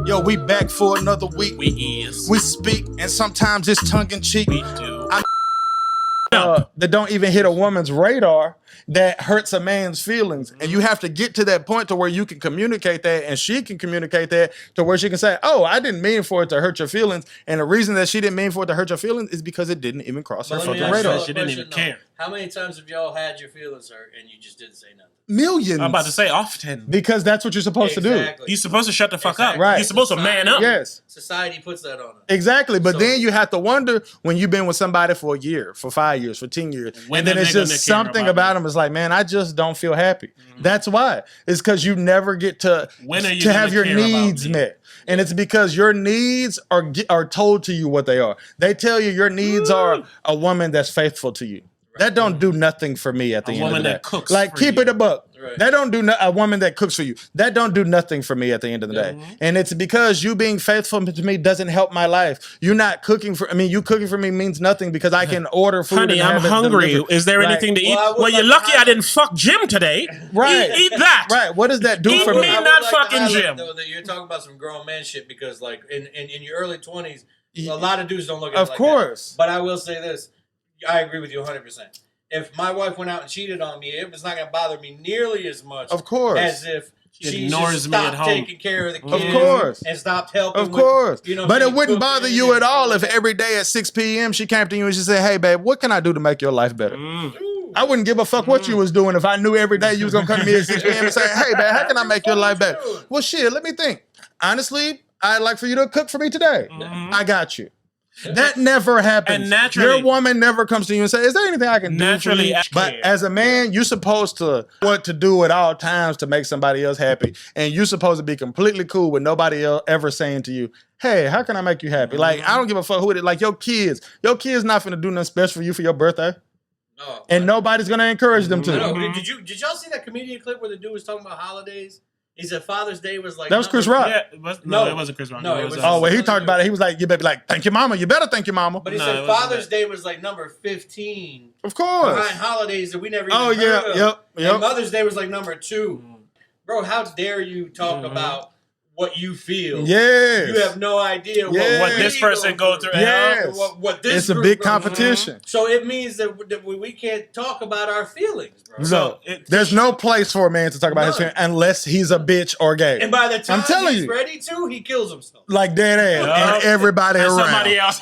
Yo, we back for another week. We is. We speak, and sometimes it's tongue-in-cheek. We do. That don't even hit a woman's radar that hurts a man's feelings. And you have to get to that point to where you can communicate that and she can communicate that to where she can say, oh, I didn't mean for it to hurt your feelings. And the reason that she didn't mean for it to hurt your feelings is because it didn't even cross her fucking radar. She didn't even care. How many times have y'all had your feelings hurt and you just didn't say nothing? Millions. I'm about to say often. Because that's what you're supposed to do. You're supposed to shut the fuck up. Right. You're supposed to man up. Yes. Society puts that on us. Exactly. But then you have to wonder when you've been with somebody for a year, for 5 years, for 10 years. When and then it's just something about them is like, man, I just don't feel happy. Mm-hmm. That's why. It's because you never get to have your needs met. And it's because your needs are told to you what they are. They tell you your needs are a woman that's faithful to you. That don't do nothing for me at the end of the day. A woman that cooks like, keep you. it a buck. Right. That don't do a woman that cooks for you. That don't do nothing for me at the end of the day. And it's because you being faithful to me doesn't help my life. You not cooking for you cooking for me means nothing because I can order food. Honey, and I'm have it hungry. delivered. Is there anything to eat? Well, you're lucky I didn't fuck Jim today. Right. Eat that. Right. What does that do Eat for me, me? not fucking Jim. Though, that you're talking about some grown man shit because like in your early 20s, a lot of dudes don't look at it Of like course. that. But I will say this. I agree with you 100%. If my wife went out and cheated on me, it was not going to bother me nearly as much. Of course. As if she ignores just me at stopped home. taking care of the kids. Of course. And stopped helping. Of course. With, but it wouldn't bother you at all if every day at 6 p.m. she came to you and she said, hey, babe, what can I do to make your life better? I wouldn't give a fuck what you was doing if I knew every day you was going to come to me at 6 p.m. and say, hey, babe, how can I make your life better? Well, shit, let me think. Honestly, I'd like for you to cook for me today. I got you. That never happens. And naturally, your woman never comes to you and says, is there anything I can do for you? But as a man, you're supposed to what to do at all times to make somebody else happy. And you're supposed to be completely cool with nobody else ever saying to you, hey, how can I make you happy? Like, I don't give a fuck who it is. Like, your kids not finna do nothing special for you for your birthday. No, and nobody's gonna encourage them to. Did y'all see that comedian clip where the dude was talking about holidays? He said Father's Day was like... That was Chris Rock. Yeah, it wasn't Chris Rock. No, it was... well, he talked about it. He was like, you better be like, thank your mama. You better thank your mama. But he said Father's Day was like number 15. Of course. Behind holidays that we never even heard of. Yep. And Mother's Day was like number 2. Bro, how dare you talk about what you feel? Yes. You have no idea what this person go through. Yes. What this it's a big competition. So it means that we can't talk about our feelings, bro. So there's no place for a man to talk about his feelings unless he's a bitch or gay. And by the time I'm telling he's you, ready to, he kills himself. Like dead ass. And everybody around. Somebody else.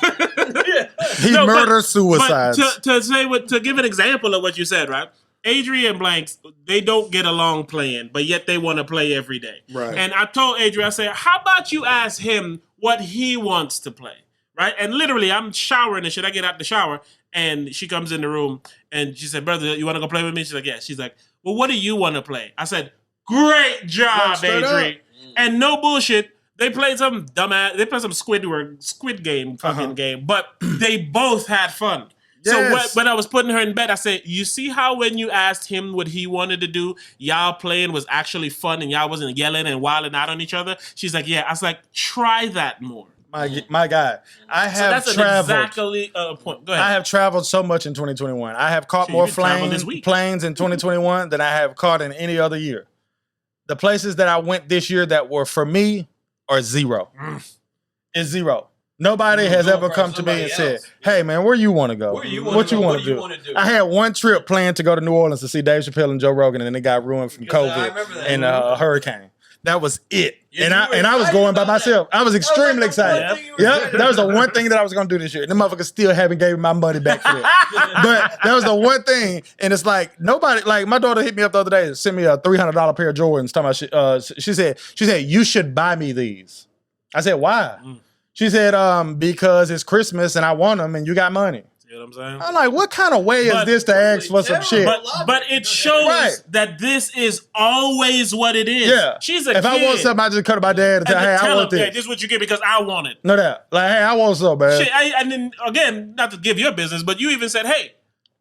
He murders suicides. But to give an example of what you said, right? Adrian Blanks, they don't get along playing, but yet they want to play every day. Right. And I told Adrian, I said, how about you ask him what he wants to play? Right? And literally, I'm showering and shit. I get out the shower, and she comes in the room, and she said, brother, you want to go play with me? She's like, yeah. She's like, well, what do you want to play? I said, great job, Adrian. And no bullshit. They played some dumbass, they played some Squid Game fucking game, but they both had fun. Yes. So when I was putting her in bed, I said, you see how when you asked him what he wanted to do, y'all playing was actually fun and y'all wasn't yelling and wilding out on each other? She's like, yeah. I was like, try that more. My God. I have traveled. Exactly point. Go ahead. I have traveled so much in 2021. I have caught more planes in 2021 than I have caught in any other year. The places that I went this year that were for me are zero. It's zero. Nobody has ever come to me and said, hey, man, where you want to go? What you want to do? I had one trip planned to go to New Orleans to see Dave Chappelle and Joe Rogan, and then it got ruined from COVID and a hurricane. That was it. And I was going by myself. I was extremely excited. Yep, that was the one thing that I was going to do this year. And the motherfuckers still haven't gave me my money back for it. But that was the one thing. And it's like, nobody, like my daughter hit me up the other day and sent me a $300 pair of Jordans. Talking about she said, you should buy me these. I said, why? She said, because it's Christmas and I want them and you got money. See what I'm saying? I'm like, what kind of way is this to ask for some shit? But it shows that this is always what it is. Yeah. She's a kid. If I want something, I just cut to my dad and tell, hey, I want this. Yeah, this is what you get because I want it. No doubt. Like, hey, I want some, man. Shit, and then, again, not to give your business, but you even said, hey,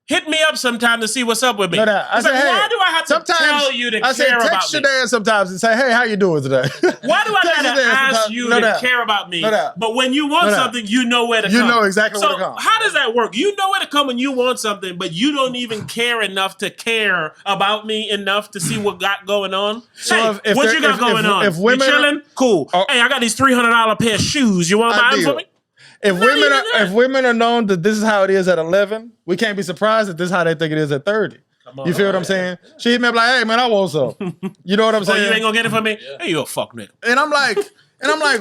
hit me up sometime to see what's up with me. No doubt. It's like, why do I have to tell you to care about text me? your dad sometimes and say, hey, how you doing today? Why do I gotta ask you to care about me? But when you want something, you know where to come. You know exactly where to come. How does that work? You know where to come when you want something, but you don't even care enough to care about me enough to see what got going on? So hey, if what you got going on? If women you chilling? Cool. Hey, I got these $300 pair of shoes. You want to buy them for me? If women are known that this is how it is at 11, we can't be surprised that this is how they think it is at 30. You feel what I'm saying? She hit me up like, hey man, I want some. You know what I'm saying? You ain't gonna get it for me? Yeah. Hey, you a fuck nigga. And I'm like,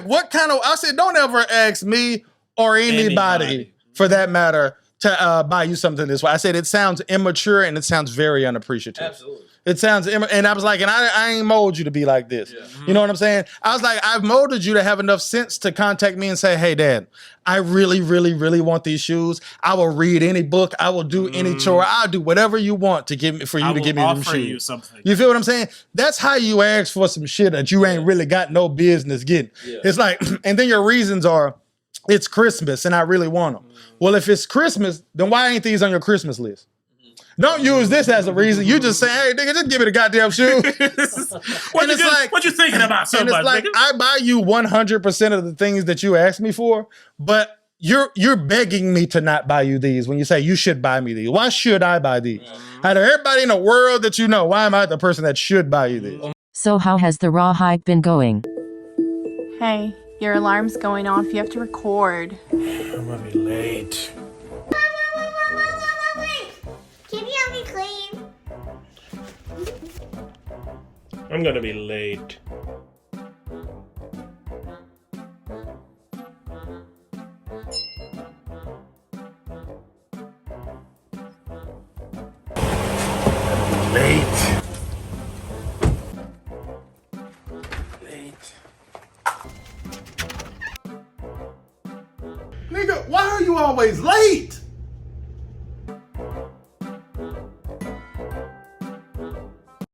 what kind of? I said, don't ever ask me or anybody for that matter to buy you something this way. I said it sounds immature and it sounds very unappreciative. Absolutely. It sounds, and I was like, and I ain't molded you to be like this. Yeah. You know what I'm saying? I was like, I've molded you to have enough sense to contact me and say, hey, Dad, I really, really, really want these shoes. I will read any book. I will do any chore. I'll do whatever you want to give me for you to give me them shoes. You something. You feel what I'm saying? That's how you ask for some shit that you ain't really got no business getting. Yeah. It's like, and then your reasons are, it's Christmas and I really want them. Well, if it's Christmas, then why ain't these on your Christmas list? Don't use this as a reason. You just say, hey, nigga, just give me the goddamn shoe. What you thinking about so much, it's like, nigga? I buy you 100% of the things that you ask me for, but you're begging me to not buy you these when you say you should buy me these. Why should I buy these? Out of everybody in the world that you know, why am I the person that should buy you these? So how has the raw hype been going? Hey, your alarm's going off. You have to record. I'm gonna be late. Can you help me clean? I'm gonna be late. Nigga, why are you always late?